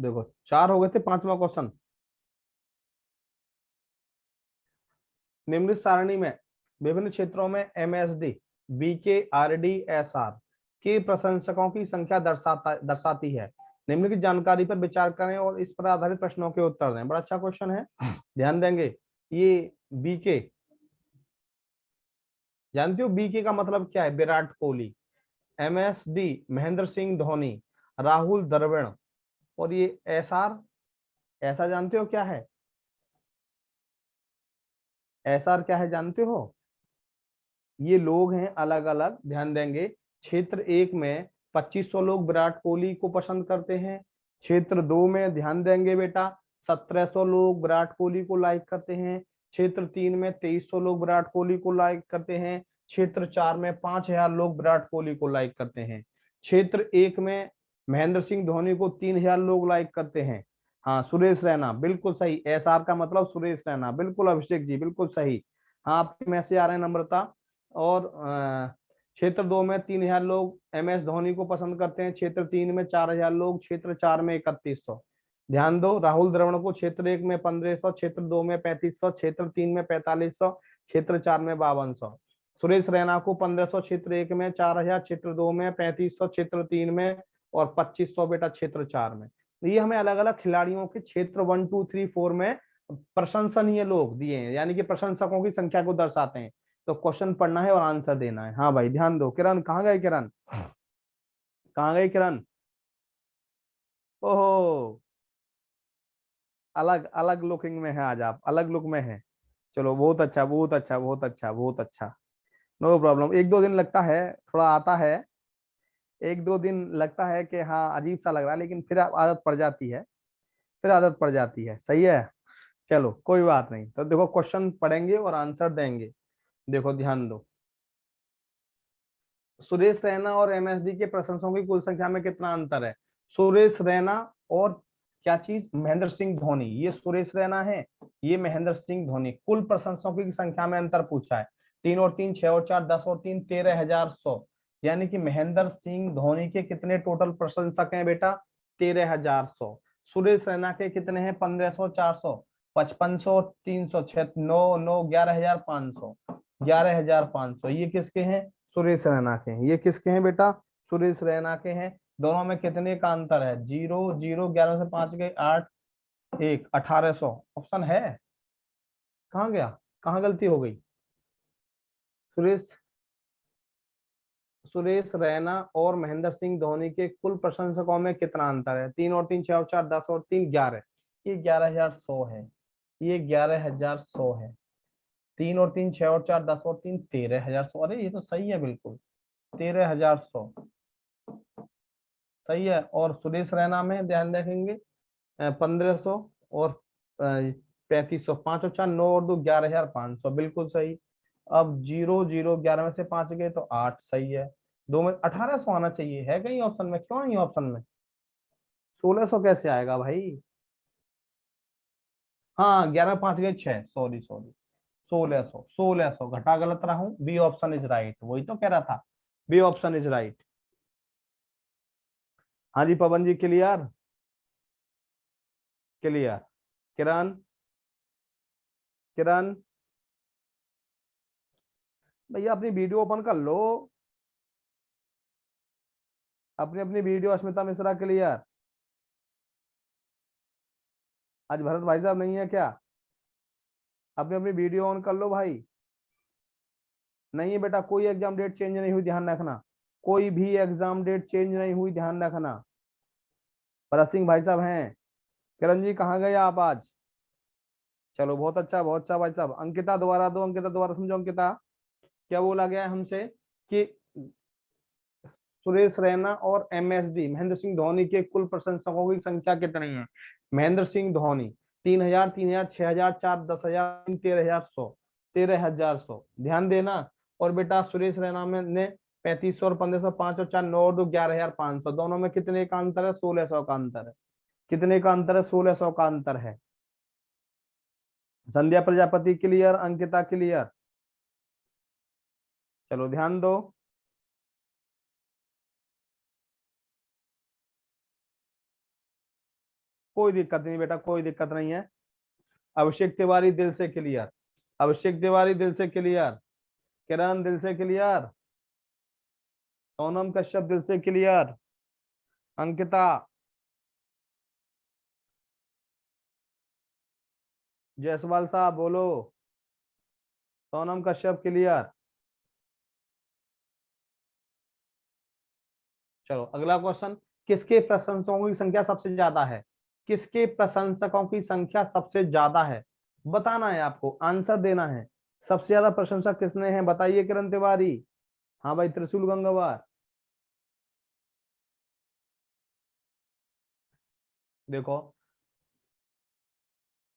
देखो 4 हो गए थे, पांचवा क्वेश्चन। निम्नलिखित सारणी में विभिन्न क्षेत्रों में एमएसडी, बीके, आरडी, एसआर के प्रशंसकों की संख्या दर्शाती है। निम्नलिखित जानकारी पर विचार करें और इस पर आधारित प्रश्नों के उत्तर दें। बड़ा अच्छा क्वेश्चन है, ध्यान देंगे। ये बीके, जानते हो बीके का मतलब क्या है? विराट कोहली। एमएसडी महेंद्र सिंह धोनी, राहुल द्रविड़। और ये एसआर, ऐसा जानते हो क्या है? एसआर क्या है जानते हो? ये लोग हैं अलग अलग, ध्यान देंगे। क्षेत्र एक में 2500 लोग विराट कोहली को पसंद करते हैं। क्षेत्र दो में ध्यान देंगे बेटा 1700 लोग विराट कोहली को लाइक करते हैं। क्षेत्र तीन में 2300 लोग विराट कोहली को लाइक करते हैं। क्षेत्र चार में 5000 लोग विराट कोहली को लाइक करते हैं। क्षेत्र एक में महेंद्र सिंह धोनी को 3000 लोग लाइक करते हैं। हाँ सुरेश रैना बिल्कुल सही, एसआर का मतलब सुरेश रैना, बिल्कुल अभिषेक जी बिल्कुल सही। हाँ आपके मैसेज आ रहे हैं नम्रता। और क्षेत्र दो में 3000 लोग एम एस धोनी को पसंद करते हैं। क्षेत्र तीन में 4000 लोग, क्षेत्र चार में 3100। ध्यान दो, राहुल द्रविड़ को क्षेत्र एक में 1500, क्षेत्र दो में 3500, क्षेत्र तीन में 4500, क्षेत्र चार में 5200। सुरेश रैना को 1500, क्षेत्र एक में 4000, क्षेत्र दो में 3500, क्षेत्र तीन में और 2500 बेटा क्षेत्र चार में। ये हमें अलग अलग खिलाड़ियों के क्षेत्र 1 2 3 4 में प्रशंसनीय लोग दिए हैं, यानी कि प्रशंसकों की संख्या को दर्शाते हैं। तो क्वेश्चन पढ़ना है और आंसर देना है। हाँ भाई ध्यान दो। किरण कहाँ गए? किरण कहाँ गई? किरण, ओहो, अलग अलग लुकिंग में है आज, आप अलग लुक में है। चलो बहुत अच्छा, बहुत अच्छा, बहुत अच्छा, बहुत अच्छा। नो प्रॉब्लम, एक दो दिन लगता है, थोड़ा आता है, एक दो दिन लगता है कि हाँ अजीब सा लग रहा है, लेकिन फिर आदत पड़ जाती है, फिर आदत पड़ जाती है। सही है, चलो कोई बात नहीं। तो देखो क्वेश्चन पढ़ेंगे और आंसर देंगे। देखो ध्यान दो, सुरेश रैना और एमएसडी के प्रशंसकों की कुल संख्या में कितना अंतर है? सुरेश रैना और क्या चीज? महेंद्र सिंह धोनी। ये सुरेश रैना है, ये महेंद्र सिंह धोनी। कुल प्रशंसकों की संख्या में अंतर पूछा है। 3 और 3 6 और 4 10 और 3 13,100। यानी कि महेंद्र सिंह धोनी के कितने टोटल प्रशंसक हैं बेटा? 13,100। सुरेश रैना के कितने हैं? 1500, 400, 5500, 300, 6, 9 9 11,500, 11,500। ये किसके हैं? सुरेश रैना के हैं। ये किसके हैं बेटा? सुरेश रैना के हैं। दोनों में कितने का अंतर है? 0 0, 11 से 5 गए 8, 1 1800। ऑप्शन है, कहाँ गया? कहाँ गलती हो गई? सुरेश सुरेश रैना और महेंद्र सिंह धोनी के कुल प्रशंसकों में कितना अंतर है? 3 और 3 6 और 4 10 और 3 11। ये 11,100 है, ये 11,100 है। 3 और 3 6 और 4 10 और 3 13,100। अरे ये तो सही है बिल्कुल, 13,100 सही है। और सुरेश रैना में ध्यान रखेंगे 1500 और 3500। 5 और 4 9 और 2 11,500, बिल्कुल सही। अब 0 0 11 में से 5 गए तो 8, सही है। दो में 1800 आना चाहिए, है कहीं ऑप्शन में? क्यों नहीं ऑप्शन में? 1600 कैसे आएगा भाई? हाँ 11 में 5 गए 6, सॉरी सॉरी, 1600, 1600 घटा, गलत रहा हूँ। बी ऑप्शन इज राइट, वही तो कह रहा था, बी ऑप्शन इज राइट। हाँ जी पवन जी, क्लियर? क्लियर। किरण, किरण भैया अपनी वीडियो ओपन कर लो, अपनी अपनी वीडियो। अस्मिता मिश्रा क्लियर? आज भरत भाई साहब नहीं है क्या? अपनी अपनी वीडियो ऑन कर लो भाई। नहीं है बेटा, कोई एग्जाम डेट चेंज नहीं हुई, ध्यान रखना। कोई भी एग्जाम डेट चेंज नहीं हुई, ध्यान रखना। भरत सिंह भाई साहब हैं। किरण जी कहाँ गए आप आज? चलो बहुत अच्छा, बहुत अच्छा भाई साहब। अंकिता दोबारा दो, अंकिता दोबारा समझो। अंकिता, क्या बोला गया है हमसे कि सुरेश रैना और एमएसडी महेंद्र सिंह धोनी के कुल प्रशंसकों की संख्या कितनी है? महेंद्र सिंह धोनी 3,000, 3,000, 6,000, 4 10,000, 13,100, 13,100। ध्यान देना। और बेटा सुरेश रैना में ने 3500 और 1500, 5 और 4 9 और 2 11,500। दोनों में कितने का अंतर है? 1600 का अंतर है। कितने का अंतर है? 1600 का अंतर है। संध्या प्रजापति क्लियर? अंकिता क्लियर? चलो ध्यान दो। कोई दिक्कत नहीं बेटा, कोई दिक्कत नहीं है। अभिषेक तिवारी दिल से क्लियर, अभिषेक तिवारी दिल से क्लियर, किरण दिल से क्लियर, सोनम कश्यप दिल से क्लियर, अंकिता, जायसवाल साहब बोलो, सोनम कश्यप क्लियर। चलो अगला क्वेश्चन, किसके प्रशंसकों की संख्या सबसे ज्यादा है? किसके प्रशंसकों की संख्या सबसे ज्यादा है? बताना है आपको, आंसर देना है। सबसे ज्यादा प्रशंसक किसने हैं बताइए, किरण तिवारी। हाँ भाई त्रिशूल गंगवार। देखो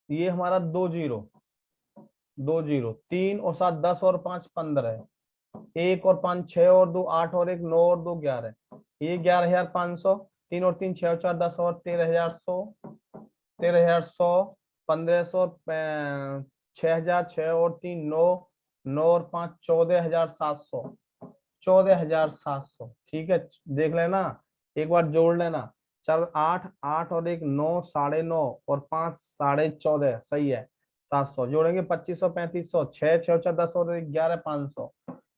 ये हमारा 2-0, 2-0, 3 और 7 10 और 5 15, 1 और 5 6 और 2 8 और 1 9 और 2 11, ये 11,500, 3 और 3 6 और 4 10 और 13,100, 13,100, 1,500, 6,000, 6 और 3 9, 9 और 5 14,700, 14,700। ठीक है, देख लेना, एक बार जोड़ लेना। चल 8 8 और 1 9 9.5 और 5 14.5, सही है। 700 जोड़ेंगे 2,500 3,500, 6 6 4 10 और 11,500,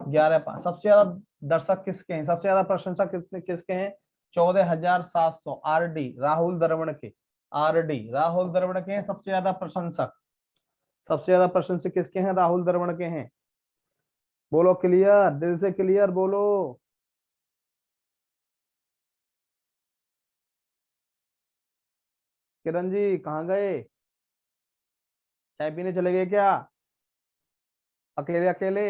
11,500। सबसे ज्यादा दर्शक किसके हैं, सबसे ज्यादा प्रशंसक किसके किसके हैं? 14,700 आरडी राहुल द्रविड़ के, आरडी राहुल द्रविड़ के हैं सबसे ज्यादा प्रशंसक। सबसे ज्यादा प्रशंसक किसके हैं? राहुल द्रविड़ के हैं। बोलो क्लियर, दिल से क्लियर बोलो। किरण जी कहाँ गए? चाय पीने चले गए क्या? अकेले अकेले?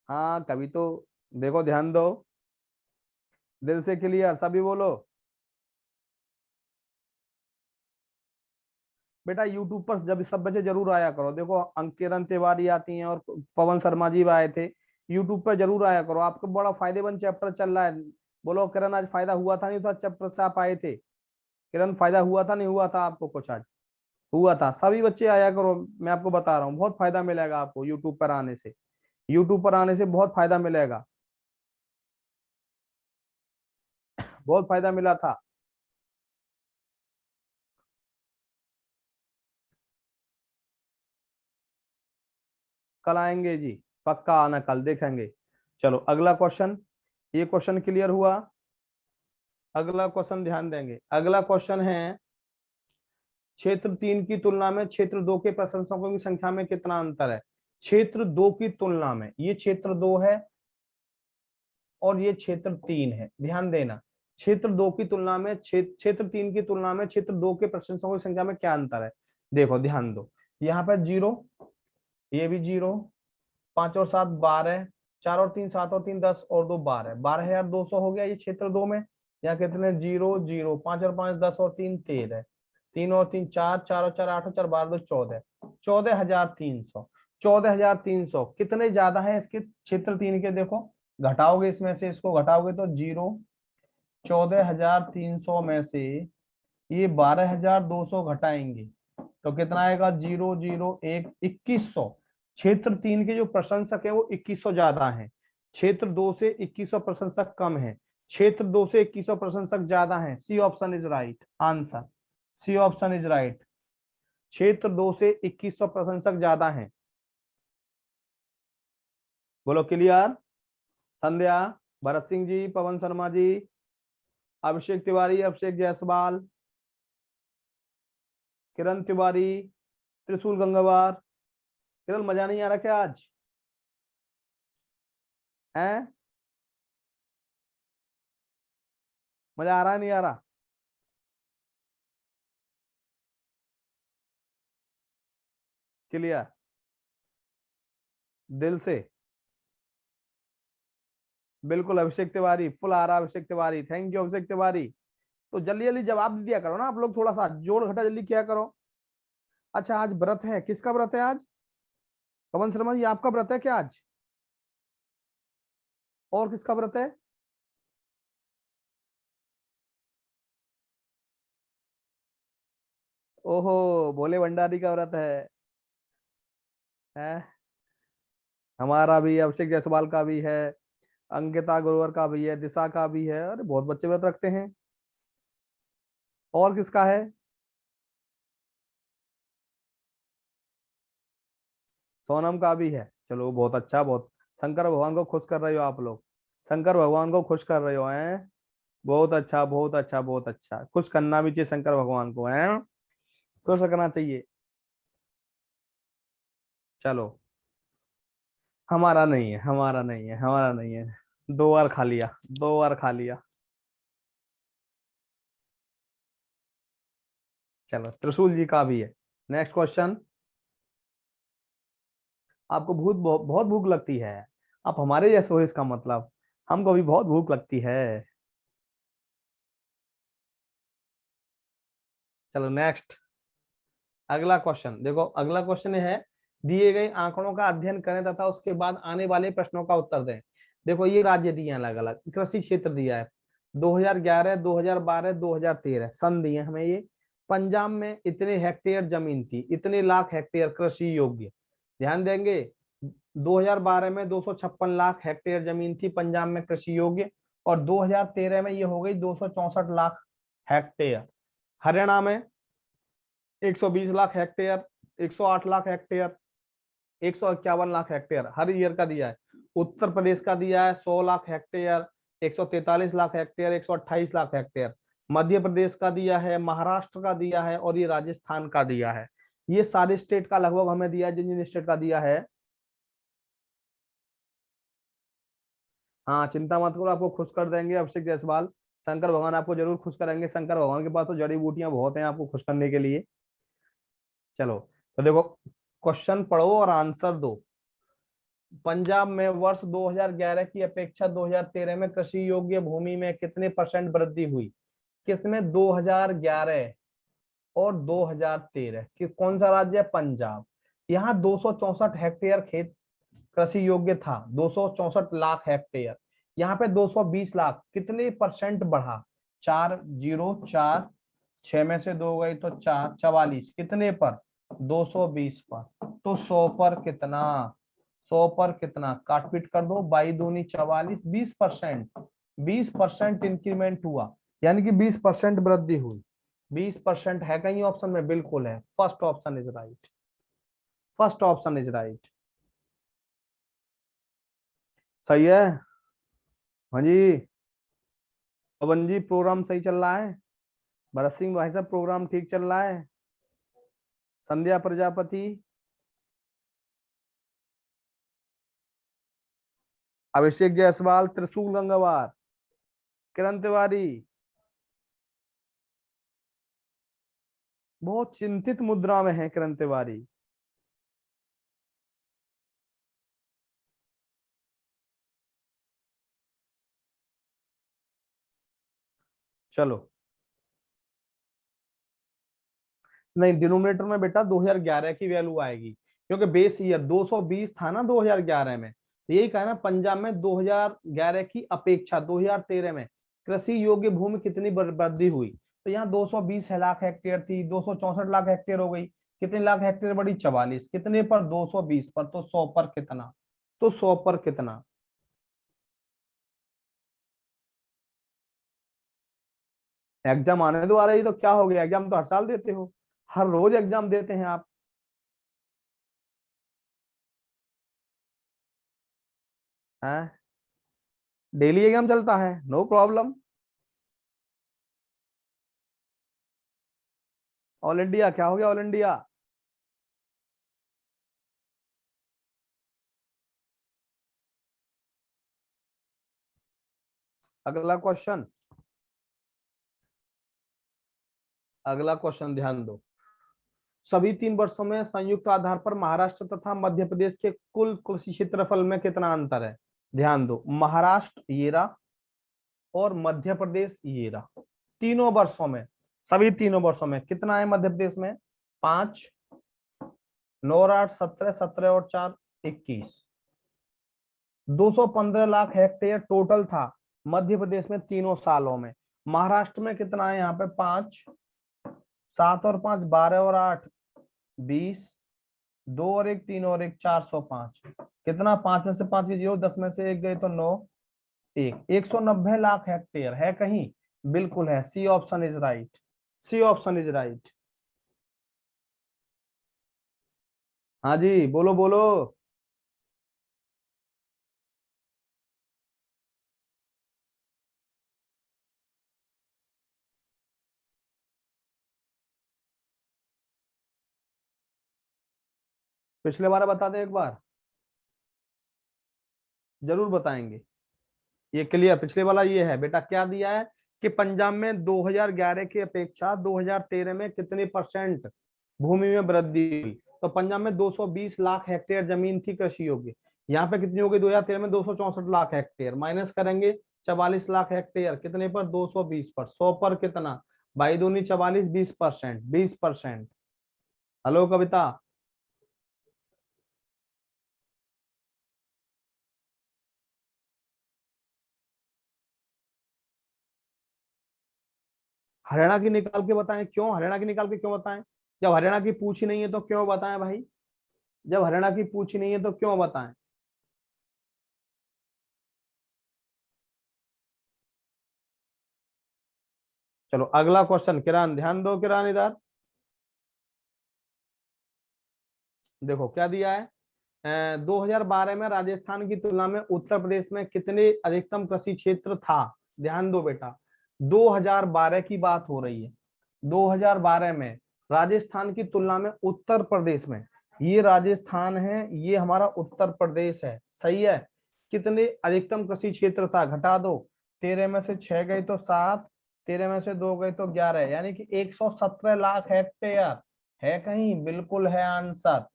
हाँ कभी तो देखो, ध्यान दो, दिल से क्लियर सभी बोलो। बेटा यूट्यूब पर जब सब बच्चे जरूर आया करो, देखो अंकिरण तिवारी आती हैं और पवन शर्मा जी भी आए थे। यूट्यूब पर जरूर आया करो, आपको बड़ा फायदेमंद चैप्टर चल रहा है। बोलो किरण, आज फायदा हुआ था नहीं था चैप्टर से आप आए थे? किरण फायदा हुआ था नहीं हुआ था आपको कुछ आज? हुआ था। सभी बच्चे आया करो, मैं आपको बता रहा हूँ बहुत फायदा मिलेगा आपको यूट्यूब पर आने से। यूट्यूब पर आने से बहुत फायदा मिलेगा, बहुत फायदा मिला था। कल आएंगे जी, पक्का आना, कल देखेंगे। चलो अगला क्वेश्चन, ये क्वेश्चन क्लियर हुआ। अगला क्वेश्चन ध्यान देंगे, अगला क्वेश्चन है, क्षेत्र 3 की तुलना में क्षेत्र 2 के प्रशंसकों की संख्या में कितना अंतर है? क्षेत्र 2 की तुलना में, ये क्षेत्र 2 है और ये क्षेत्र 3 है, ध्यान देना। क्षेत्र 2 की तुलना में क्षेत्र 3 की तुलना में क्षेत्र 2 के प्रशंसकों की संख्या में क्या अंतर है? देखो ध्यान दो, यहाँ पर 0, ये भी 0, 5 और 7 12, 4 और 3 7 और 3 10 और 2 12, 12,200 हो गया ये क्षेत्र 2 में। यहाँ कितने? 0 0, 5 और 5 10 और 3 13, 3 और 3 4, 4 और 4 8 और 4 12 14, 14,300। 14,300 कितने ज्यादा है इसके क्षेत्र 3 के? देखो घटाओगे, इसमें से इसको घटाओगे तो 0, 14,300 में से ये 12,200 घटाएंगे तो कितना आएगा? 0 0 1 2100। क्षेत्र 3 के जो प्रशंसक है वो 2100 ज्यादा है, क्षेत्र 2 से 2100 प्रशंसक कम है, क्षेत्र 2 से 2100 प्रशंसक ज्यादा है। C option is right answer, C option is right. क्षेत्र 2 से 2100 प्रशंसक ज्यादा है। बोलो क्लियर। संध्या, भरत सिंह जी, पवन शर्मा जी, अभिषेक तिवारी, अभिषेक जायसवाल, किरण तिवारी, त्रिशूल गंगवार। किरण मजा नहीं आ रहा क्या आज? है? मजा आ रहा है नहीं आ रहा? क्लियर, दिल से बिल्कुल। अभिषेक तिवारी फुल आ रहा, अभिषेक तिवारी, थैंक यू अभिषेक तिवारी। तो जल्दी जल्दी जवाब दिया करो ना आप लोग, थोड़ा सा जोड़ घटा जल्दी किया करो। अच्छा आज व्रत है, किसका व्रत है आज? पवन शर्मा जी आपका व्रत है क्या आज? और किसका व्रत है? ओहो, भोले भंडारी का व्रत है? हमारा भी, अभिषेक जायसवाल का भी है, अंकिता ग्रोवर का भी है, दिशा का भी है, अरे बहुत बच्चे व्रत रखते हैं। और किसका है? सोनम का भी है। चलो बहुत अच्छा, बहुत। शंकर भगवान को खुश कर रहे हो आप लोग, शंकर भगवान को खुश कर रहे हो हैं। बहुत अच्छा, बहुत अच्छा, बहुत अच्छा, खुश करना भी चाहिए शंकर भगवान को, हैं? खुश करना चाहिए। चलो, हमारा नहीं है, हमारा नहीं है, हमारा नहीं है। 2 बार खा लिया, 2 बार खा लिया। चलो, त्रिशूल जी का भी है। Next question. आपको भूत बहुत भूख लगती है। आप हमारे जैसे हो इसका मतलब, हमको भी बहुत भूख लगती है। चलो नेक्स्ट। अगला क्वेश्चन देखो, अगला क्वेश्चन है, दिए गए आंकड़ों का अध्ययन करें तथा उसके बाद आने वाले प्रश्नों का उत्तर दें। देखो ये राज्य दिए हैं अलग अलग, कृषि क्षेत्र दिया है 2011, 2012, 2013 सन दिए हैं हमें ये। पंजाब में इतने हेक्टेयर जमीन थी, इतने लाख हेक्टेयर कृषि योग्य। ध्यान देंगे, 2012 में 256 लाख हेक्टेयर जमीन थी पंजाब में कृषि योग्य, और 2013 में ये हो गई 264 लाख हेक्टेयर। हरियाणा में 120 lakh hectare, 108 lakh hectare, 151 lakh hectare हर ईयर का दिया है। उत्तर प्रदेश का दिया है 100 lakh hectare, 143 lakh hectare, 128 lakh hectare. Madhya Pradesh का दिया है, महाराष्ट्र का दिया है, और ये राजस्थान का दिया है। ये सारे स्टेट का लगभग हमें दिया है, जिन जिन स्टेट का दिया है। हाँ चिंता मत करो, आपको खुश कर देंगे अभिषेक जायसवाल। शंकर भगवान आपको जरूर खुश करेंगे, शंकर भगवान के पास तो जड़ी बूटियां बहुत हैं आपको खुश करने के लिए। चलो, तो देखो, क्वेश्चन पढ़ो और आंसर दो। पंजाब में वर्ष 2011 की अपेक्षा 2013 में कृषि योग्य भूमि में कितने परसेंट वृद्धि हुई? किसमें? 2011 और 2013 कि कौन सा राज्य है? पंजाब। यहाँ 264 हेक्टेयर खेत कृषि योग्य था, 264 लाख हेक्टेयर। यहाँ पे 220 लाख, कितने परसेंट बढ़ा? 404, 6 में से 2 गई तो 4, 44, कितने पर? 220 पर। तो 100 पर कितना? 100 पर कितना? काटपीट कर दो, 22 दूनी 44, 20%। 20% इंक्रीमेंट हुआ, यानी कि 20% वृद्धि हुई। 20% है कहीं ऑप्शन में? बिल्कुल है, first option is right, first option is right. सही है। हाँ जी। पवन जी प्रोग्राम सही चल रहा है। भरत सिंह भाई साहब प्रोग्राम ठीक चल रहा है। संध्या प्रजापति, अभिषेक जायसवाल, त्रिशूल गंगवार, किरण तिवारी। बहुत चिंतित मुद्रा में है किरण तिवारी। चलो, नहीं डिनोमिनेटर में बेटा 2011 की वैल्यू आएगी, क्योंकि बेस ईयर 220 था ना 2011 में। तो यही कहा ना, पंजाब में 2011 की अपेक्षा 2013 में कृषि योग्य भूमि कितनी वृद्धि हुई? तो यहाँ 220 लाख हेक्टेयर थी, 264 लाख हेक्टेयर हो गई। कितने लाख हेक्टेयर बढ़ी? 44। कितने पर? 220 पर। तो 100 पर कितना? तो 100 पर कितना? एग्जाम आने दो, आ रही तो क्या हो गया, एग्जाम तो हर साल देते हो, हर रोज एग्जाम देते हैं आप। हैं? डेली एग्जाम चलता है, नो प्रॉब्लम। ऑल इंडिया क्या हो गया? All India. अगला क्वेश्चन, अगला क्वेश्चन ध्यान दो। सभी 3 वर्षों में संयुक्त आधार पर महाराष्ट्र तथा मध्य प्रदेश के कुल कृषि क्षेत्रफल में कितना अंतर है? ध्यान दो, महाराष्ट्र ये रहा, और मध्य प्रदेश ये रहा। तीनों वर्षों में, सभी तीनों वर्षों में कितना है मध्य प्रदेश में? 5, 9 और 8 17, 17 और 4 21। 215 लाख हेक्टेयर टोटल था मध्य प्रदेश में तीनों सालों में। महाराष्ट्र में कितना है? यहाँ पे 5, 7 और 5 12 और 8 20, 2 और 1 3 और 1 405। कितना? 5 में से 5 कीजिए, 10 में से 1 गए तो 9, एक 190 लाख हेक्टेयर है कहीं? बिल्कुल है, C option is right, C option is right. हाँ जी, बोलो बोलो। पिछले बार बता दे एक बार। जरूर बताएंगे। ये क्लियर, पिछले वाला ये है बेटा, क्या दिया है कि पंजाब में 2011 की अपेक्षा 2013 में कितने परसेंट भूमि में वृद्धि हुई? तो पंजाब में 220 लाख हेक्टेयर जमीन थी कृषि योग्य। यहाँ पे कितनी हो गई 2013 में? 264 लाख हेक्टेयर। माइनस करेंगे 44 लाख हेक्टेयर, कितने पर? 220 पर। 100 पर कितना? बाई दूनी 44, 20%, 20%। हेलो कविता। हरियाणा की निकाल के बताएं, क्यों हरियाणा की निकाल के क्यों बताएं? जब हरियाणा की पूछ ही नहीं है तो क्यों बताएं भाई? जब हरियाणा की पूछ ही नहीं है तो क्यों बताएं? चलो अगला क्वेश्चन, किरान ध्यान दो, किरान इधर देखो क्या दिया है। 2012 में राजस्थान की तुलना में उत्तर प्रदेश में कितने अधिकतम कृषि क्षेत्र था? ध्यान दो बेटा, 2012 की बात हो रही है। 2012 में राजस्थान की तुलना में उत्तर प्रदेश में, ये राजस्थान है, ये हमारा उत्तर प्रदेश है, सही है। कितने अधिकतम कृषि क्षेत्र था? घटा दो, 13 में से 6 गए तो 7, 13 में से 2 गए तो 11, यानी कि 117 लाख हेक्टेयर है कहीं? बिल्कुल है आंसर।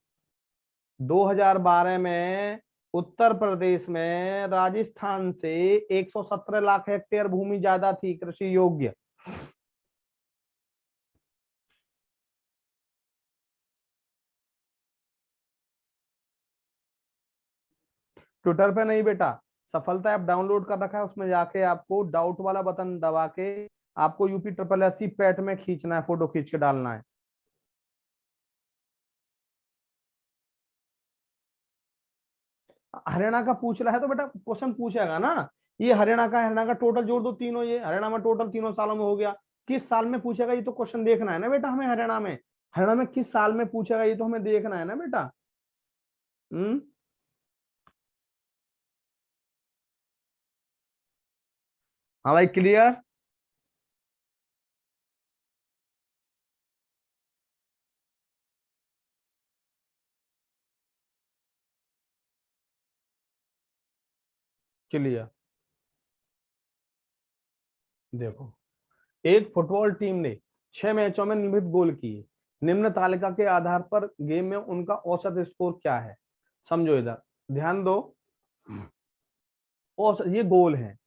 2012 में उत्तर प्रदेश में राजस्थान से 117 लाख हेक्टेयर भूमि ज्यादा थी कृषि योग्य। ट्विटर पे नहीं बेटा, सफलता ऐप डाउनलोड कर रखा है, उसमें जाके आपको डाउट वाला बटन दबा के आपको UP triple S C PET में खींचना है, फोटो खींच के डालना है। हरियाणा का पूछ रहा है तो बेटा क्वेश्चन पूछेगा ना। ये हरियाणा का टोटल जोड़ दो तीनों, ये हरियाणा में टोटल तीनों सालों में हो गया। किस साल में पूछेगा ये तो क्वेश्चन देखना है ना बेटा हमें। हरियाणा में किस साल में पूछेगा ये तो हमें देखना है ना बेटा। हम्म। हाँ भाई, क्लियर। क्लियर। देखो, एक फुटबॉल टीम ने 6 मैचों में निर्मित गोल किए, निम्न तालिका के आधार पर गेम में उनका औसत स्कोर क्या है? समझो इधर, ध्यान दो। औसत ये गोल है।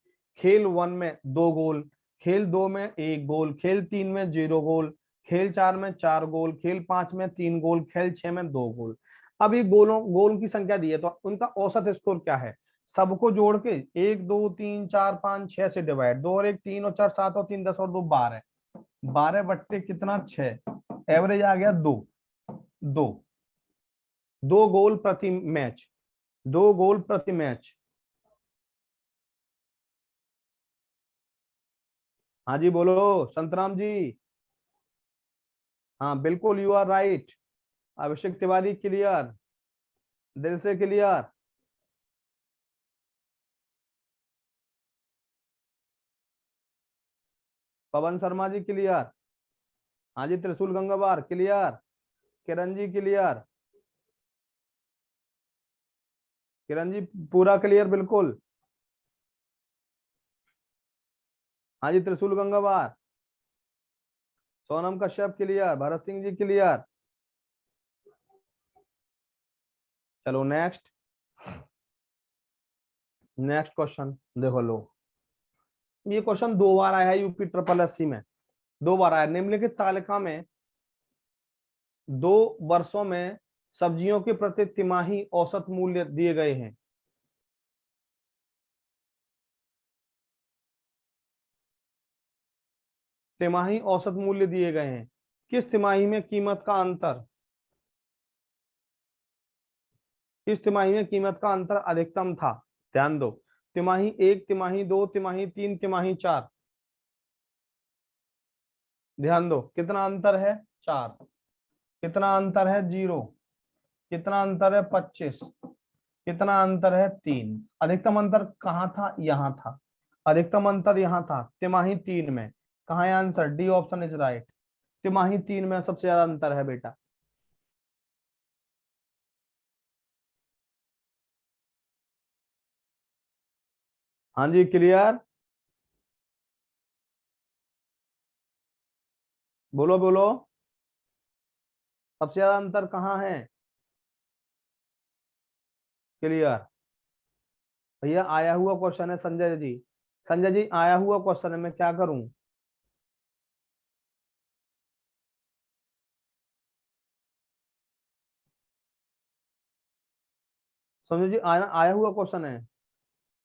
खेल 1 में 2 गोल, खेल 2 में 1 गोल, खेल 3 में 0 गोल, खेल 4 में 4 गोल, खेल 5 में 3 गोल, खेल 6 में 2 गोल। अब ये गोल की संख्या दी है तो उनका औसत स्कोर क्या है? सबको जोड़ के 1 2 3 4 5 6 से डिवाइड, 2 और 1 3 और 4 7 और 3 10 और 2 12, 12 बट्टे कितना? 6। एवरेज आ गया 2। दो 2 गोल प्रति मैच, 2 गोल प्रति मैच। हाँ जी बोलो संतराम जी। हाँ बिल्कुल, you are right. Abhishek Tiwari clear, दिल से क्लियर। पवन शर्मा जी क्लियर। हाँ जी, त्रिशूल गंगावार क्लियर। किरण जी क्लियर। किरण जी पूरा क्लियर बिल्कुल। हाँ जी, त्रिशूल गंगावार। सोनम कश्यप क्लियर। भरत सिंह जी क्लियर। चलो नेक्स्ट, नेक्स्ट क्वेश्चन देखो लो। ये क्वेश्चन 2 बार आया है यूपी ट्रिपल एससी में, 2 बार आया। निम्नलिखित तालिका में 2 वर्षों में सब्जियों के प्रति तिमाही औसत मूल्य दिए गए हैं। तिमाही औसत मूल्य दिए गए हैं। किस तिमाही में कीमत का अंतर, किस तिमाही में कीमत का अंतर अधिकतम था? ध्यान दो। तिमाही 1, तिमाही 2, तिमाही 3, तिमाही 4। ध्यान दो कितना अंतर है, 4। कितना अंतर है, 0। कितना अंतर है, 25। कितना अंतर है, 3। अधिकतम अंतर कहाँ था, यहाँ था। अधिकतम अंतर यहाँ था तिमाही 3 में। कहाँ है answer, D option is right. तिमाही 3 में सबसे ज्यादा अंतर है बेटा। हाँ जी, क्लियर। बोलो बोलो, सबसे ज्यादा अंतर कहाँ है। क्लियर। भैया आया हुआ क्वेश्चन है संजय जी। संजय जी आया हुआ क्वेश्चन है, मैं क्या करूं। संजय जी आया आया हुआ क्वेश्चन है।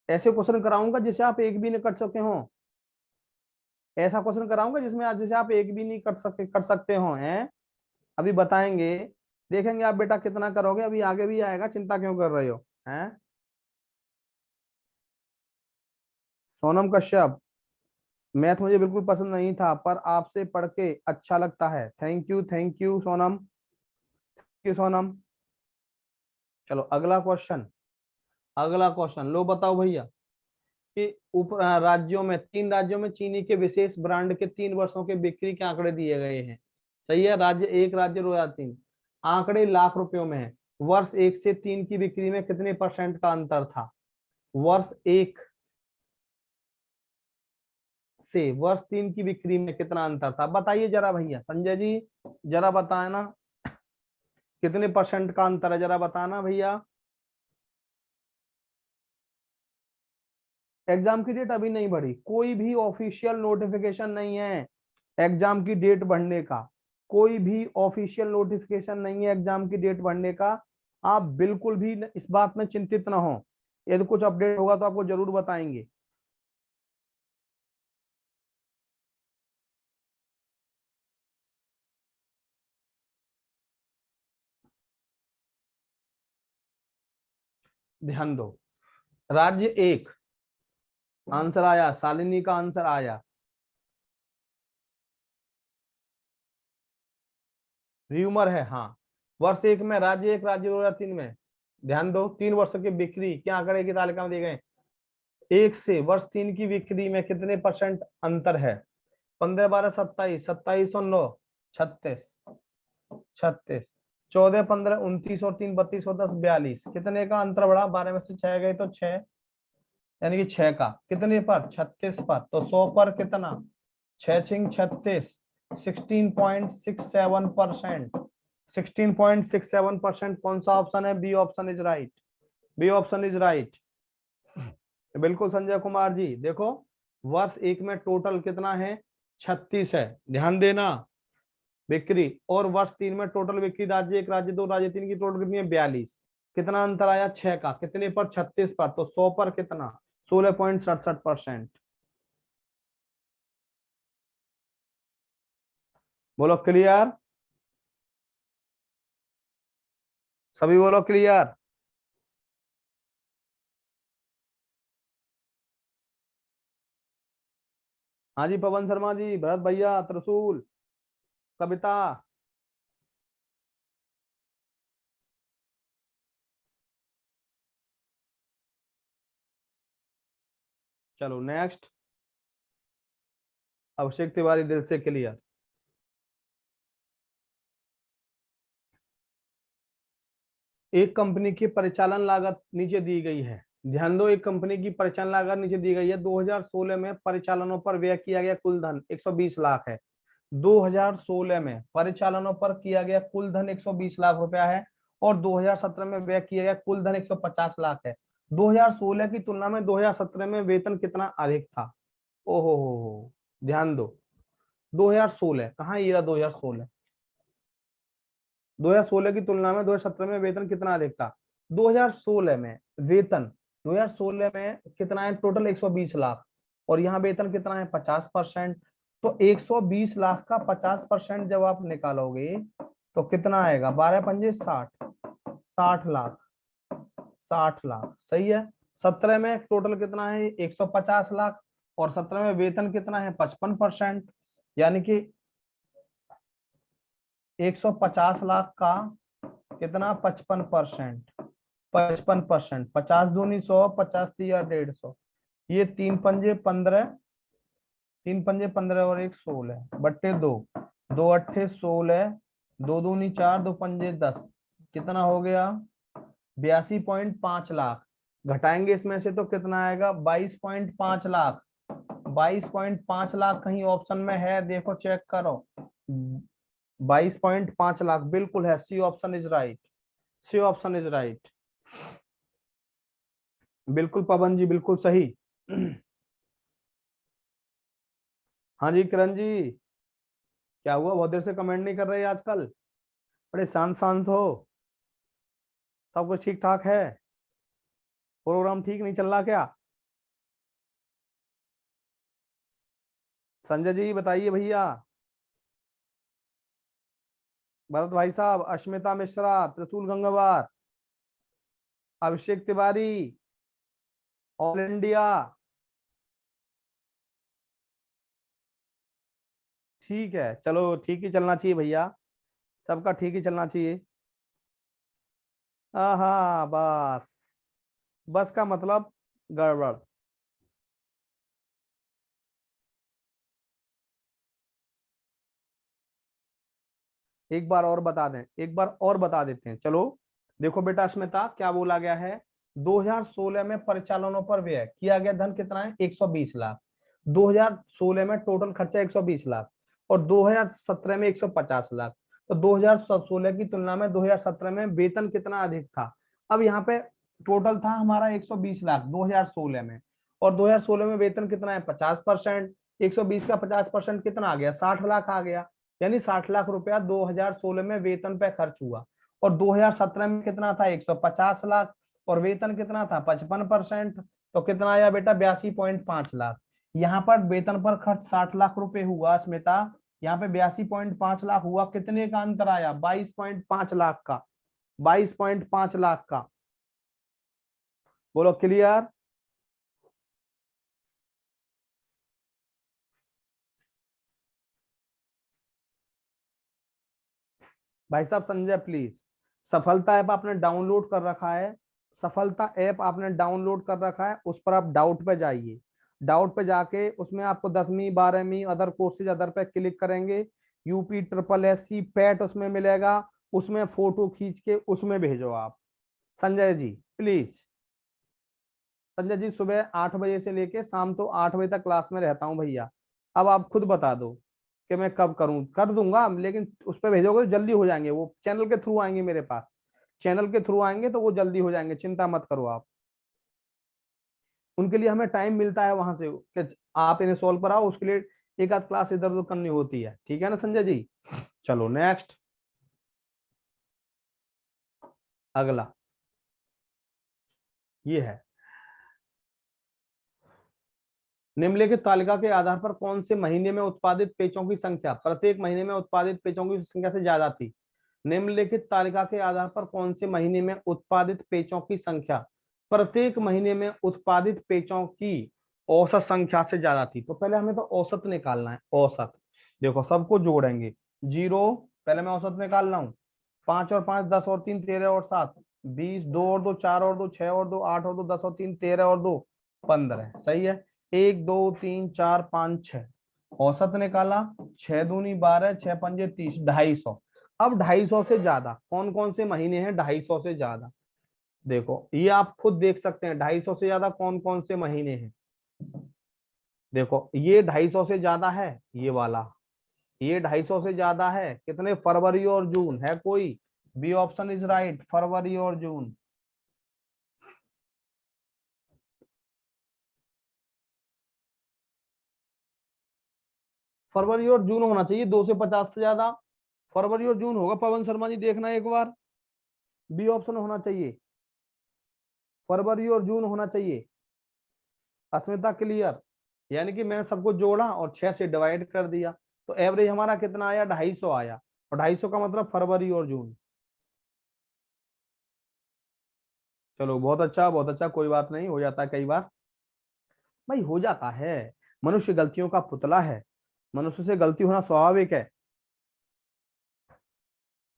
ऐसे क्वेश्चन कराऊंगा जिसे आप एक भी नहीं कर सके हो। ऐसा क्वेश्चन कराऊंगा जिसमें आज जिसे आप एक भी नहीं कर सकते हो हैं। अभी बताएंगे, देखेंगे आप बेटा कितना करोगे, अभी आगे भी आएगा, चिंता क्यों कर रहे हो हैं। सोनम कश्यप, मैथ मुझे बिल्कुल पसंद नहीं था पर आपसे पढ़ के अच्छा लगता है। Thank you Sonam, thank you Sonam. चलो अगला क्वेश्चन। अगला क्वेश्चन लो, बताओ भैया कि उप राज्यों में, 3 राज्यों में चीनी के विशेष ब्रांड के 3 वर्षों के बिक्री के आंकड़े दिए गए हैं। सही है, राज्य 1, राज्य 2 या 3। आंकड़े लाख रुपयों में है। वर्ष 1 से 3 की बिक्री में कितने % का अंतर था। वर्ष 1 से वर्ष 3 की बिक्री में कितना अंतर था, बताइए जरा भैया। संजय जी जरा बताए ना, कितने % का अंतर है, जरा बताना भैया। एग्जाम की डेट अभी नहीं बढ़ी, कोई भी ऑफिशियल नोटिफिकेशन नहीं है एग्जाम की डेट बढ़ने का। कोई भी ऑफिशियल नोटिफिकेशन नहीं है एग्जाम की डेट बढ़ने का। आप बिल्कुल भी इस बात में चिंतित ना हो। यदि कुछ अपडेट होगा तो आपको जरूर बताएंगे। ध्यान दो, राज्य 1 आंसर आया, शालिनी का आंसर आया। र्यूमर है हाँ। वर्ष 1 में राज्य 1, राज्य 2 या 3 में। ध्यान दो, 3 वर्ष की बिक्री क्या आंकड़े की तालिका में दिए गए। 1 से वर्ष 3 की बिक्री में कितने % अंतर है। 15 12 27, 27 और 9 36, 36, 14 15 29 और 3 32 और 10 42। कितने का अंतर बढ़ा, 12 में से 6 गए तो 6, यानी कि 6 का कितने पर, 36 पर। तो 100 पर कितना, 6 छिंग 36, 16.67%। 16.67% कौन सा ऑप्शन है, B option is right. B option is right. बिल्कुल संजय कुमार जी, देखो वर्ष 1 में टोटल कितना है, 36 है, ध्यान देना बिक्री। और वर्ष 3 में टोटल बिक्री राज्य 1, राज्य 2, राज्य 3 की टोटल कितनी है, 42। कितना अंतर आया, 6 का, कितने पर, 36 पर। तो 100 पर कितना, 16.67%। बोलो क्लियर, सभी बोलो क्लियर। हाँ जी, पवन शर्मा जी, भरत भैया, त्रिशूल, कविता। चलो नेक्स्ट, अभिषेक तिवारी दिल से क्लियर। एक कंपनी की परिचालन लागत नीचे दी गई है। ध्यान दो, एक कंपनी की परिचालन लागत नीचे दी गई है। 2016 में परिचालनों पर व्यय किया गया कुल धन 120 लाख है। 2016 में परिचालनों पर किया गया कुल धन 120 लाख रुपया है। और 2017 में व्यय किया गया कुल धन 150 लाख है। 2016 की तुलना में 2017 में वेतन कितना अधिक था। ओहो हो, ध्यान दो, 2016 कहाँ, ये रहा 2016। 2016 की तुलना में 2017 में वेतन कितना अधिक था। 2016 में वेतन, 2016 में कितना है, टोटल 120 लाख। और यहाँ वेतन कितना है, 50%। तो 120 लाख का 50% जब आप निकालोगे तो कितना आएगा, 12 पंजे 60, 60 लाख, 60 लाख। सही है, 17 में टोटल कितना है 150 लाख, और 17 में वेतन कितना है 55%, यानी कि 150 लाख का कितना 55%, 55%, 50 दूनी 100, 50 दिया 150, ये 3 पंजे 15, 3 पंजे 15 और 1 16 बट्टे 2, 2 अट्ठे 16, 2 दूनी 4, 2 पंजे 10, कितना हो गया 82.5 लाख। घटाएंगे इसमें से तो कितना आएगा 22.5 लाख। 22.5 लाख कहीं ऑप्शन में है देखो चेक करो, 22.5 लाख बिल्कुल है, C option is right, C option is right, बिल्कुल पवन जी बिल्कुल सही। हाँ जी किरण जी, क्या हुआ बहुत देर से कमेंट नहीं कर रहे आजकल, बड़े शांत शांत हो, सब कुछ ठीक ठाक है, प्रोग्राम ठीक नहीं चल रहा क्या? संजय जी बताइए भैया, भरत भाई साहब, अश्मिता मिश्रा, त्रिशूल गंगवार, अभिषेक तिवारी, ऑल इंडिया, ठीक है चलो ठीक ही चलना चाहिए भैया, सबका ठीक ही चलना चाहिए। हाँ बस, बस का मतलब गड़बड़। एक बार और बता दें, एक बार और बता देते हैं चलो। देखो बेटा अस्मिता क्या बोला गया है, 2016 में परिचालनों पर व्यय किया गया धन कितना है 120 लाख, 2016 में टोटल खर्चा 120 लाख, और 2017 में 150 लाख। तो 2016 की तुलना में 2017 में वेतन कितना अधिक था। अब यहाँ पे टोटल था हमारा 120 लाख 2016 में, और 2016 में वेतन कितना है 50%, 120 का 50% कितना आ गया 60 लाख आ गया, यानी 60 लाख रुपया 2016 में वेतन पे खर्च हुआ। और 2017 में कितना था 150 लाख, और वेतन कितना था 55%, तो कितना आया बेटा 82.5 लाख। यहाँ पर वेतन पर खर्च 60 लाख रुपए हुआ स्मिता, यहाँ पे 82.5 लाख हुआ, कितने का अंतर आया 22.5 लाख का, 22.5 लाख का। बोलो क्लियर? भाई साहब संजय प्लीज, सफलता ऐप आपने डाउनलोड कर रखा है, सफलता ऐप आपने डाउनलोड कर रखा है, उस पर आप डाउट पे जाइए, डाउट पे जाके उसमें आपको 10वीं 12वीं अदर कोर्सेज अदर पे क्लिक करेंगे, UP triple S C PET उसमें मिलेगा, उसमें फोटो खींच के उसमें भेजो आप। संजय जी प्लीज, संजय जी सुबह 8 बजे से लेके शाम तो 8 बजे तक क्लास में रहता हूँ भैया, अब आप खुद बता दो कि मैं कब करूं, कर दूंगा लेकिन उस पर भेजोगे तो जल्दी हो जाएंगे, वो चैनल के थ्रू आएंगे मेरे पास, चैनल के थ्रू आएंगे तो वो जल्दी हो जाएंगे, चिंता मत करो आप। उनके लिए हमें टाइम मिलता है वहां से कि आप इन्हें सॉल्व कराओ, उसके लिए एक आध क्लास इधर उधर करनी होती है, ठीक है ना संजय जी। चलो नेक्स्ट, अगला ये है, निम्नलिखित तालिका के आधार पर कौन से महीने में उत्पादित पेचों की संख्या प्रत्येक महीने में उत्पादित पेचों की संख्या से ज्यादा थी। निम्नलिखित तालिका के आधार पर कौन से महीने में उत्पादित पेचों की संख्या प्रत्येक महीने में उत्पादित पेचों की औसत संख्या से ज्यादा थी। तो पहले हमें तो औसत निकालना है, औसत देखो सबको जोड़ेंगे, जीरो, पहले मैं औसत निकाल रहा हूँ, 5 और 5 10 और 3 13 और 7, 20, 2 और 2 4 और 2 6 और 2 8 और 2 10 और 2 15, सही है। 1 2 3 4 5 6, औसत निकाला, 6 दूनी 12, 6 पंजे 30, 250। अब 250 से ज्यादा कौन कौन से महीने हैं, 250 से ज्यादा देखो ये आप खुद देख सकते हैं, 250 से ज्यादा कौन कौन से महीने हैं। देखो ये 250 से ज्यादा है, ये वाला, ये 250 से ज्यादा है, कितने फरवरी और जून है कोई, बी ऑप्शन इज राइट, फरवरी और जून। फरवरी और जून होना चाहिए, 2 से 50 से ज्यादा फरवरी और जून होगा, पवन शर्मा जी देखना एक बार, बी ऑप्शन होना चाहिए, फरवरी और जून होना चाहिए। अस्मिता क्लियर, यानी कि मैंने सबको जोड़ा और 6 से डिवाइड कर दिया, तो एवरेज हमारा कितना आया 250 आया, और 250 का मतलब फरवरी और जून। चलो बहुत अच्छा, कोई बात नहीं, हो जाता है कई बार भाई, हो जाता है। मनुष्य गलतियों का पुतला है, मनुष्य से गलती होना स्वाभाविक है।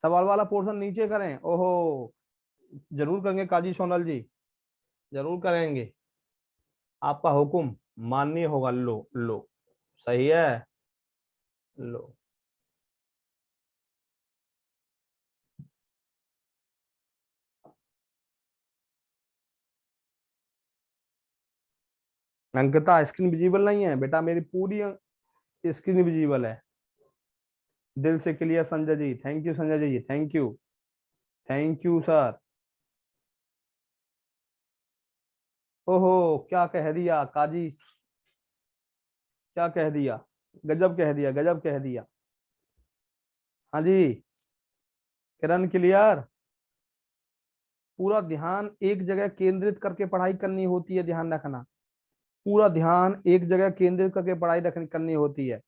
सवाल वाला पोर्शन नीचे करें, ओहो, जरूर करेंगे काजी सोनल जी, जरूर करेंगे। आपका हुक्म माननीय होगा, लो लो। सही है, लो। अंकिता स्क्रीन विजिबल नहीं है बेटा, मेरी पूरी स्क्रीन विजिबल है। दिल से clear Sanjay ji, thank you Sanjay ji, thank you, thank you sir. ओहो, क्या कह दिया काजी, क्या कह दिया, गजब कह दिया, गजब कह दिया। हाँ जी, किरण क्लियर। पूरा ध्यान एक जगह केंद्रित करके पढ़ाई करनी होती है, ध्यान रखना। पूरा ध्यान एक जगह केंद्रित करके पढ़ाई रखनी करनी होती है।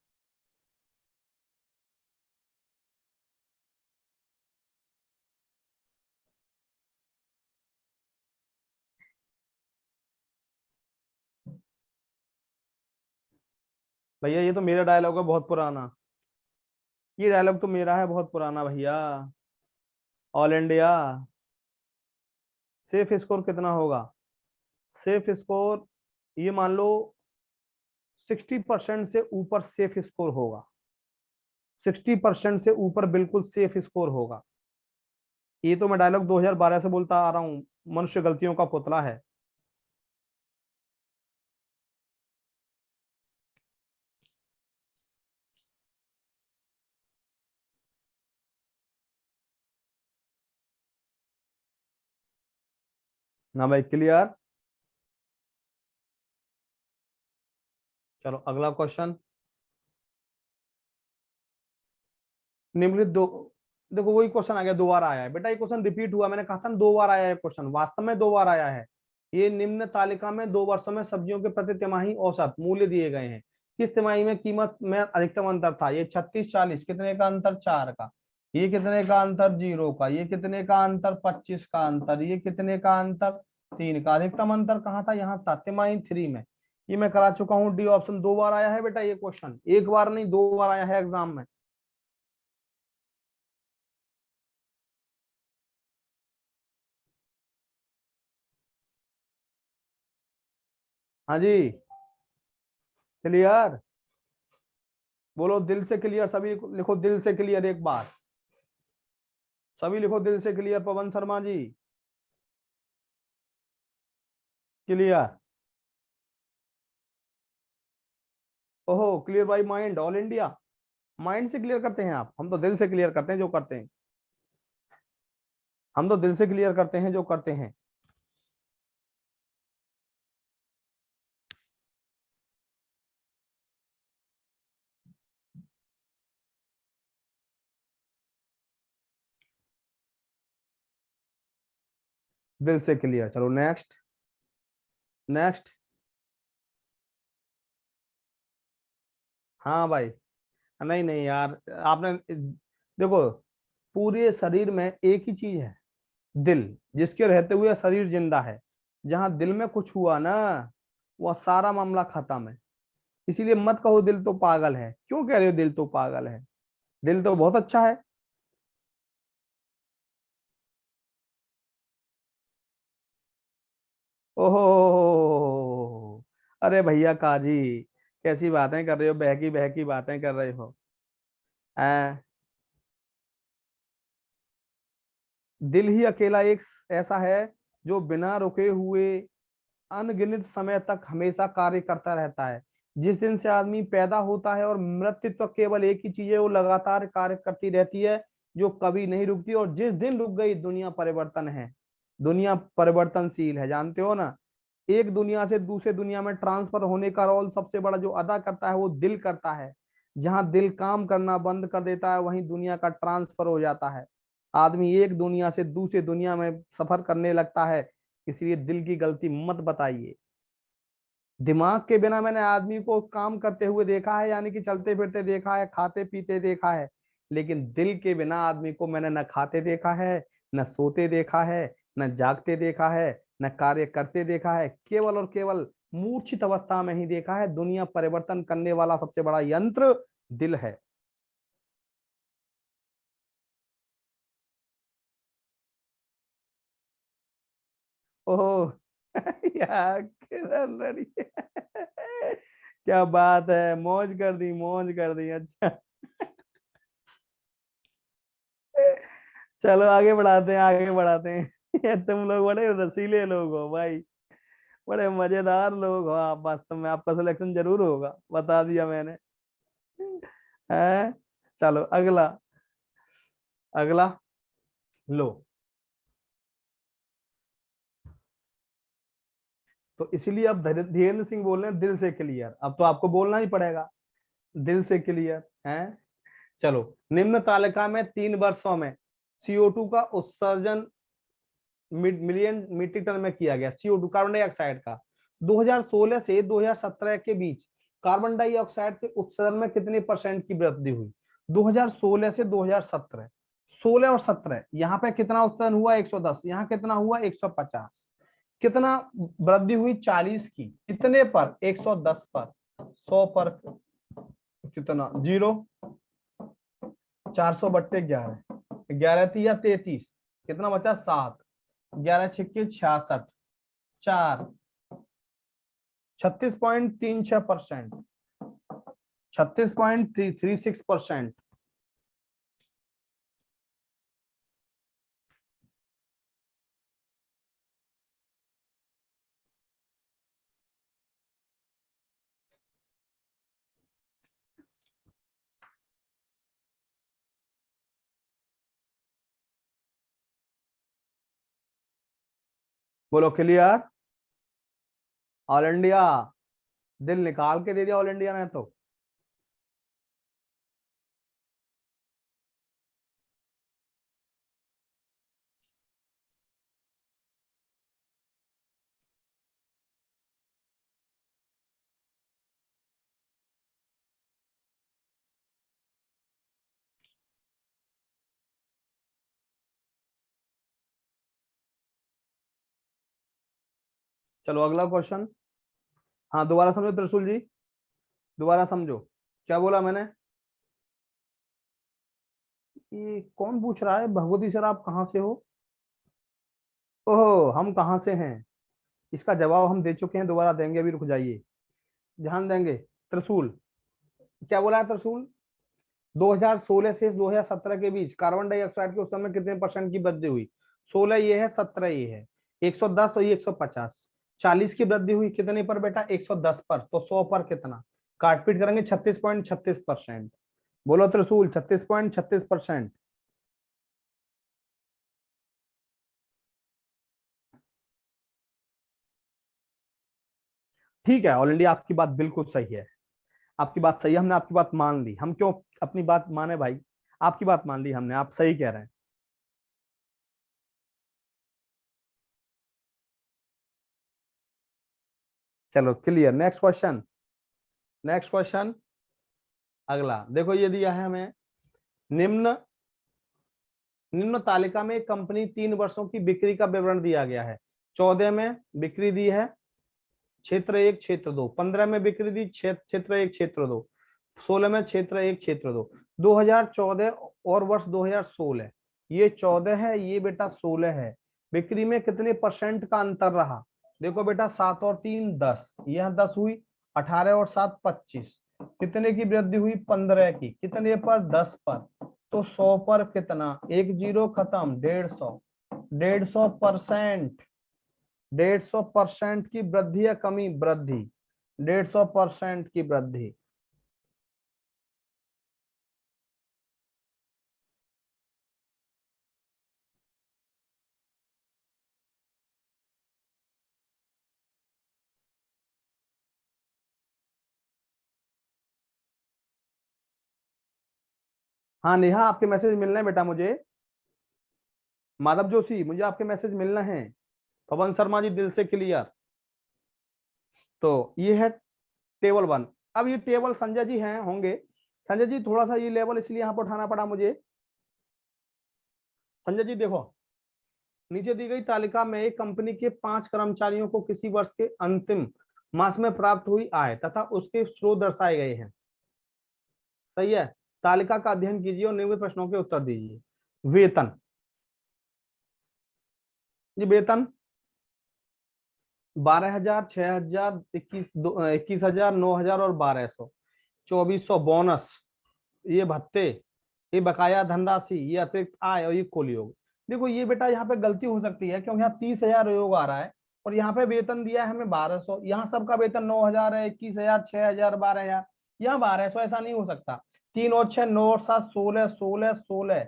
भैया ये तो मेरा डायलॉग है बहुत पुराना, ये डायलॉग तो मेरा है बहुत पुराना भैया। ऑल इंडिया सेफ स्कोर कितना होगा? सेफ स्कोर ये मान लो 60% से ऊपर सेफ स्कोर होगा, 60% से ऊपर बिल्कुल सेफ स्कोर होगा। ये तो मैं डायलॉग 2012 से बोलता आ रहा हूँ, मनुष्य गलतियों का पुतला है। ना भाई, क्लियर। चलो अगला क्वेश्चन। निम्नलिखित दो, देखो वही क्वेश्चन आ गया, दो बार आया है बेटा, ये क्वेश्चन रिपीट हुआ, मैंने कहा था ना 2 बार आया है क्वेश्चन, वास्तव में 2 बार आया है। ये निम्न तालिका में 2 वर्षों में सब्जियों के प्रति तिमाही औसत मूल्य दिए गए हैं, किस तिमाही में कीमत में अधिकतम अंतर था? ये 36-40 कितने का अंतर? 4 का। ये कितने का अंतर? 0 का। ये कितने का अंतर? 25 का अंतर। ये कितने का अंतर? 3 का। अधिकतम अंतर कहाँ था? यहाँ था, तिमाही 3 में। ये मैं करा चुका हूँ, डी ऑप्शन 2 बार आया है बेटा ये क्वेश्चन, एक बार नहीं 2 बार आया है एग्जाम में। हाँ जी, क्लियर। बोलो दिल से क्लियर, सभी लिखो दिल से क्लियर एक बार, सभी लिखो दिल से क्लियर, पवन शर्मा जी क्लियर। ओहो, clear by mind, all India mind से क्लियर करते हैं आप, हम तो दिल से क्लियर करते हैं जो करते हैं, हम तो दिल से क्लियर करते हैं जो करते हैं। दिल से क्लियर, चलो नेक्स्ट, नेक्स्ट। हाँ भाई, नहीं नहीं यार, आपने देखो, पूरे शरीर में एक ही चीज है, दिल, जिसके रहते हुए शरीर जिंदा है। जहां दिल में कुछ हुआ ना, वह सारा मामला खत्म है। इसीलिए मत कहो दिल तो पागल है, क्यों कह रहे हो दिल तो पागल है? दिल तो बहुत अच्छा है। ओहो, अरे भैया काजी, कैसी बातें कर रहे हो, बहकी बहकी बातें कर रहे हो। आ, दिल ही अकेला एक ऐसा है जो बिना रुके हुए अनगिनत समय तक हमेशा कार्य करता रहता है। जिस दिन से आदमी पैदा होता है और मृत्यु तक केवल एक ही चीज है, वो लगातार कार्य करती रहती है, जो कभी नहीं रुकती। और जिस दिन रुक गई, दुनिया परिवर्तन है, दुनिया परिवर्तनशील है, जानते हो ना। एक दुनिया से दूसरे दुनिया में ट्रांसफर होने का रोल सबसे बड़ा जो अदा करता है वो दिल करता है। जहां दिल काम करना बंद कर देता है, वहीं दुनिया का ट्रांसफर हो जाता है। आदमी एक दुनिया से दूसरी दुनिया में सफर करने लगता है। इसलिए दिल की गलती मत बताइए। दिमाग के बिना मैंने आदमी को काम करते हुए देखा है, यानी कि चलते फिरते देखा है, खाते पीते देखा है, लेकिन दिल के बिना आदमी को मैंने न खाते देखा है, न सोते देखा है, न जागते देखा है, न कार्य करते देखा है, केवल और केवल मूर्छित अवस्था में ही देखा है। दुनिया परिवर्तन करने वाला सबसे बड़ा यंत्र दिल है। ओह यार किरण लड़ी क्या बात है, मौज कर दी, मौज कर दी। अच्छा चलो आगे बढ़ाते हैं, आगे बढ़ाते हैं। ये तुम लोग बड़े रसीले लोग हो भाई, बड़े मजेदार लोग हो आप। वास्तव में आपका सिलेक्शन जरूर होगा, बता दिया मैंने। है, चलो अगला, अगला लो। तो इसीलिए अब धीरेन्द्र सिंह बोल रहे हैं दिल से क्लियर, अब तो आपको बोलना ही पड़ेगा दिल से क्लियर है। चलो, निम्न तालिका में 3 वर्षों में CO2 का उत्सर्जन मिलियन मीट्रिक टन में किया गया। CO2 कार्बन डाइऑक्साइड का 2016 से 2017 के बीच कार्बन डाइऑक्साइड के उत्सर्जन में कितने % की वृद्धि हुई? 2016 से 2017, 16 और 17 यहाँ पे कितना उत्सर्जन हुआ? 110, यहाँ कितना हुआ? 150। कितना वृद्धि हुई? 40 की। कितने पर? 110 पर। 100 पर कितना? 0। 400/11, 11 थी या 33, कितना बचा? 7। 11 छिक्के 66, 4, 36.36%, 36.36%। बोलो क्लियर। ऑल इंडिया, दिल निकाल के दे दिया ऑल इंडिया ने तो। चलो अगला क्वेश्चन। हाँ दोबारा समझो त्रिशूल जी, दोबारा समझो क्या बोला मैंने। ये कौन पूछ रहा है? भगवती सर आप कहाँ से हो? ओहो, हम कहाँ से हैं, इसका जवाब हम दे चुके हैं, दोबारा देंगे, अभी रुक जाइए, ध्यान देंगे। त्रिशूल, क्या बोला है त्रिशूल? 2016 से 2017 के बीच कार्बन डाइऑक्साइड के उस समय कितने % की वृद्धि हुई? 16 ये है, 17 ये है, 110 और ये 150, 40 की वृद्धि हुई कितने पर बेटा? 110 पर। तो 100 पर कितना? काटपीट करेंगे, 36.36%। बोलो त्रिशूल, 36.36%। ठीक है, ऑल इंडिया आपकी बात बिल्कुल सही है, आपकी बात सही है, हमने आपकी बात मान ली। हम क्यों अपनी बात माने भाई, आपकी बात मान ली हमने, आप सही कह रहे हैं। चलो clear, next question, next question. अगला देखो, ये दिया है हमें, निम्न निम्न तालिका में एक कंपनी 3 वर्षों की बिक्री का विवरण दिया गया है। 14 में बिक्री दी है, क्षेत्र 1 क्षेत्र 2। 15 में बिक्री दी, क्षेत्र 1 क्षेत्र 2। 16 में क्षेत्र 1 क्षेत्र 2। 2014 और वर्ष 2016, ये 14 है, ये बेटा 16 है। बिक्री में कितने % का अंतर रहा? देखो बेटा, 7 और 3 10, यह 10 हुई, 18 और 7 25, कितने की वृद्धि हुई? 15 की। कितने पर? 10 पर। तो 100 पर कितना? एक जीरो खत्म, 150, 150%। 150% की वृद्धि या कमी? वृद्धि, 150% की वृद्धि। हाँ नेहा, आपके मैसेज मिलना है बेटा मुझे। माधव जोशी, मुझे आपके मैसेज मिलना है। पवन शर्मा जी, दिल से क्लियर। तो ये है टेबल 1। अब ये टेबल संजय जी हैं होंगे, संजय जी थोड़ा सा ये लेवल इसलिए यहाँ पर उठाना पड़ा मुझे। संजय जी देखो, नीचे दी गई तालिका में एक कंपनी के 5 कर्मचारियों को किसी वर्ष के अंतिम मास में प्राप्त हुई आय तथा उसके स्रोत दर्शाए गए हैं। सही है। तालिका का अध्ययन कीजिए और निम्नलिखित प्रश्नों के उत्तर दीजिए। वेतन, जी वेतन 12,000, 6,000, 21,000, 9,000 और 1,200, 2,400 बोनस, ये भत्ते, ये बकाया धनराशि, ये अतिरिक्त आय और ये कुल योग। देखो ये बेटा यहाँ पे गलती हो सकती है क्योंकि यहाँ 30,000 योग आ रहा है और यहाँ पे वेतन दिया है हमें 1,200। यहाँ सबका वेतन 9,000 है, 21,000, 6,000, 12,000, यहाँ 1,200। ऐसा नहीं हो सकता। 3 और 6 9 और 7 16, 16, 16,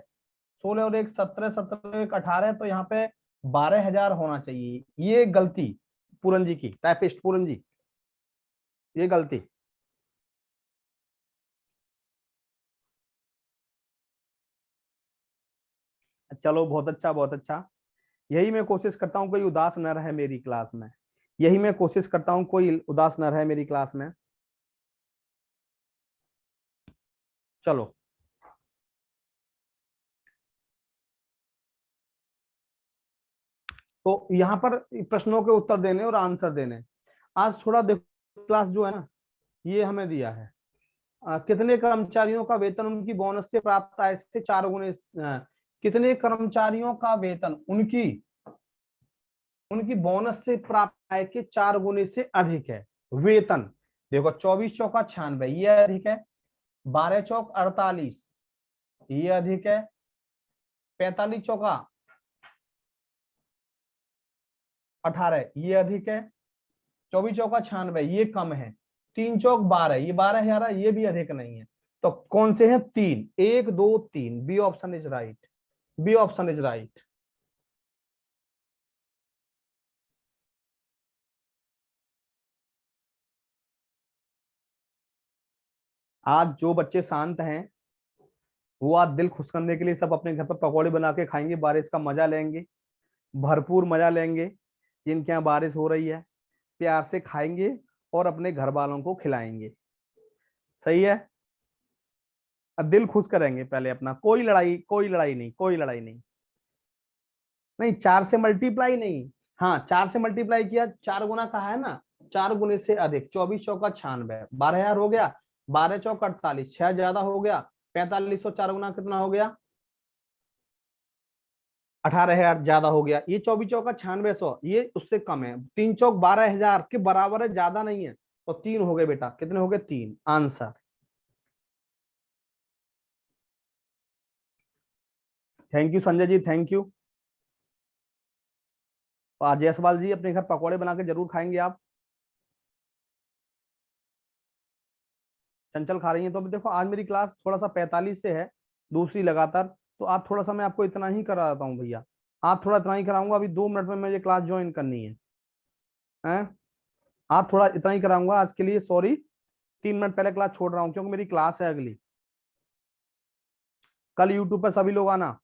16 और 1 17, 17 1 18, तो यहाँ पे 12,000 होना चाहिए। ये गलती पूरन जी की, टाइपिस्ट पूरन जी, ये गलती। चलो बहुत अच्छा, बहुत अच्छा। यही मैं कोशिश करता हूँ कोई उदास न रहे मेरी क्लास में, यही मैं कोशिश करता हूँ कोई उदास न रहे मेरी क्लास में। चलो तो यहाँ पर प्रश्नों के उत्तर देने और आंसर देने। आज थोड़ा देखो क्लास जो है ना, ये हमें दिया है कितने कर्मचारियों का वेतन उनकी बोनस से प्राप्त आय से 4 गुने, कितने कर्मचारियों का वेतन उनकी उनकी बोनस से प्राप्त आय के 4 गुने से अधिक है। वेतन देखो 24 चौका 96, ये अधिक है। 12 चौक 48, ये अधिक है। 45 चौका 18, ये अधिक है। 24 चौका 96, ये कम है। 3 चौक 12, ये 12,000, ये भी अधिक नहीं है। तो कौन से हैं? 3, 1 2 3, B option is right, B option is right. आज जो बच्चे शांत हैं वो आज दिल खुश करने के लिए सब अपने घर पर पकौड़े बना के खाएंगे, बारिश का मजा लेंगे, भरपूर मजा लेंगे। जिनके यहाँ बारिश हो रही है प्यार से खाएंगे और अपने घर वालों को खिलाएंगे। सही है। अब दिल खुश करेंगे पहले अपना। कोई लड़ाई, कोई लड़ाई नहीं, कोई लड़ाई नहीं। नहीं 4 से मल्टीप्लाई नहीं, हाँ 4 से मल्टीप्लाई किया, 4 गुना कहा है ना, 4 गुने से अधिक। 24 चौका 96, 12,000 हो गया। 12 चौक 48, 6 ज्यादा हो गया। 4500, 4 गुना कितना हो गया? 18,000 ज्यादा हो गया। ये 24 चौका 9600, ये उससे कम है। 3 चौक 12,000 के बराबर है, ज्यादा नहीं है। तो 3 हो गए बेटा, कितने हो गए? 3 answer. Thank you Sanjay ji, thank you. आज जायसवाल जी अपने घर पकौड़े बना के जरूर खाएंगे आप। चंचल खा रही हैं तो अभी देखो आज मेरी क्लास थोड़ा सा 45 से है, दूसरी लगातार। तो आज थोड़ा सा मैं आपको इतना ही करा देता हूँ भैया। आज थोड़ा इतना ही कराऊंगा, अभी 2 मिनट में मुझे क्लास ज्वाइन करनी है, हैं? आज थोड़ा इतना ही कराऊंगा आज के लिए, सॉरी। 3 मिनट पहले क्लास छोड़ रहा हूँ क्योंकि मेरी क्लास है अगली। कल यूट्यूब पर सभी लोग आना।